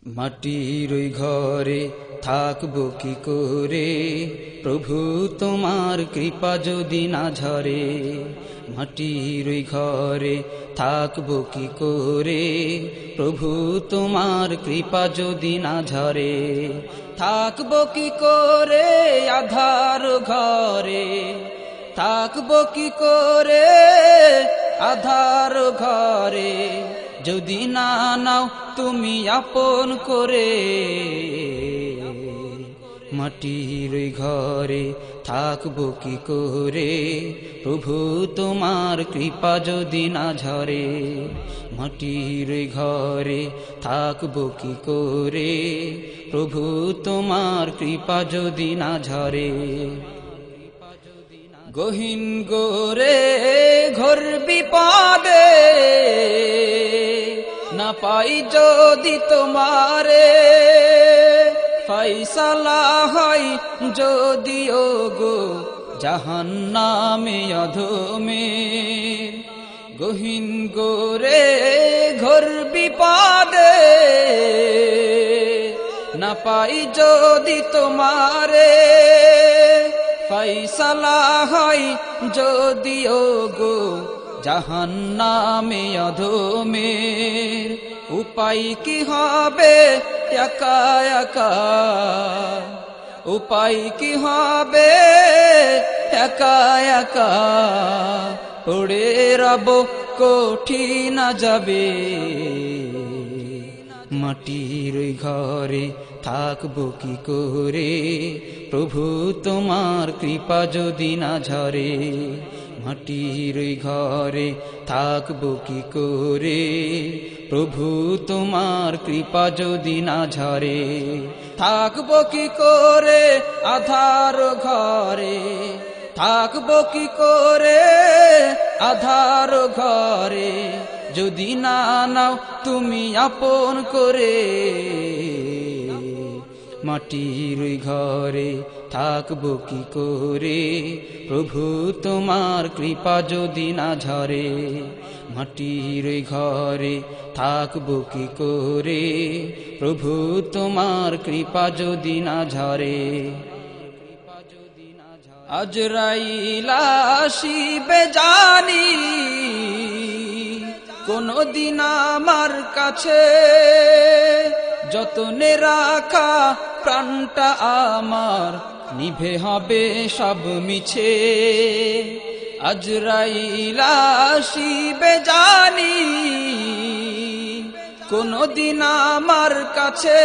মাটির ওই ঘরে থাকবো কি করে, প্রভু তোমার কৃপা যদি না ঝরে। মাটির ওই ঘরে থাকবো কি করে, প্রভু তোমার কৃপা যদি না ঝরে। থাকবো কি করে আঁধার ঘরে, থাকবো কি করে আঁধার ঘরে, যদি না নাও তুমি আপন করে। মাটির ওই ঘরে থাকবো কি করে, প্রভু তোমার কৃপা যদি না ঝরে। মাটির ওই ঘরে থাকবো কি করে, প্রভু তোমার কৃপা যদি না ঝরে। গহীন গোরে ঘোর বিপদে না পাই যদি তোমারে, ফয়সালা হয় যদি ও গো জাহান্নামে অধমে। গহীন গোরে ঘোর বিপদে না পাই যদি তোমারে, ফয়সালা হয় যদি ও গো জাহান্নামে অধমের। উপায় কি হবে একা একা, উপায় কি হবে একা একা, পড়ে রব কঠিন যাবে। মাটির ওই ঘরে থাকবো কি করে, প্রভু তোমার কৃপা যদি না ঝরে। মাটির ওই ঘরে থাকবো কি করে, প্রভু তোমার কৃপা যদি না ঝরে। থাকবো কি করে আঁধার ঘরে, থাকবো কি করে আঁধার ঘরে, যদি না নাও তুমি আপন করে। মাটির ওই ঘরে থাকবো কি করে, প্রভু তোমার কৃপা যদি না ঝরে। মাটির ওই ঘরে থাকবো কি করে, প্রভু তোমার কৃপা যদি না ঝরে। আজরাইল আসিবে জানি কোনদিন আমার কাছে, যতনে রাখা প্রাণটা আমার নিভে হবে সব মিছে। আজরাইল আসিবে জানি কোনদিন আমার কাছে,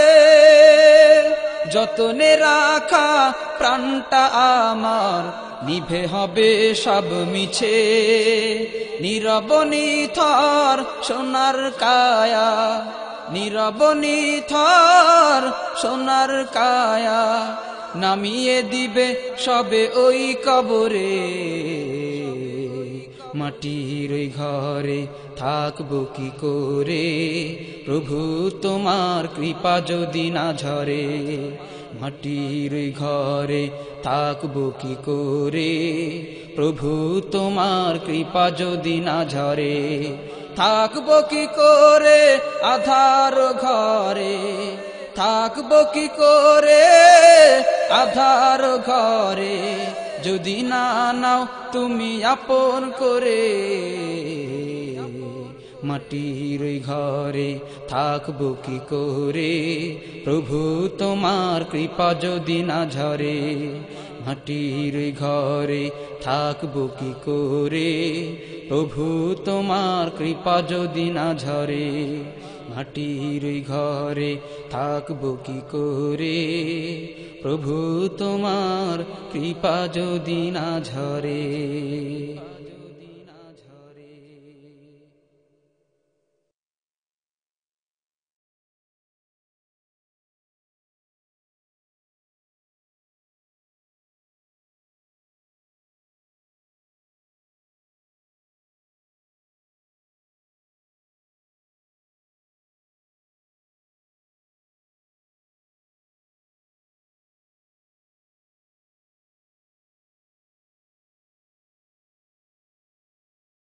যতনে রাখা প্রাণটা আমার নিভে হবে সব মিছে। নীরব নিথর সোনার কায়া, নীরব নিথর সোনার কায়া, নামিয়ে দিবে সবে ওই কবরে। মাটির ওই ঘরে থাকবো কি করে, প্রভু তোমার কৃপা যদি না ঝরে। মাটির ওই ঘরে থাকবো কি করে, প্রভু তোমার কৃপা যদি না ঝরে। থাকবো কি করে আঁধার ঘরে, থাকবো কি করে আঁধার ঘরে, যদি না নাও তুমি আপন করে। মাটির ওই ঘরে থাকবো কি করে, প্রভু তোমার কৃপা যদি না ঝরে। মাটির ওই ঘরে থাকবো কি করে, প্রভু তোমার কৃপা যদি না ঝরে। মাটির ওই ঘরে থাকবো কি করে, প্রভু তোমার কৃপা যদি না ঝরে।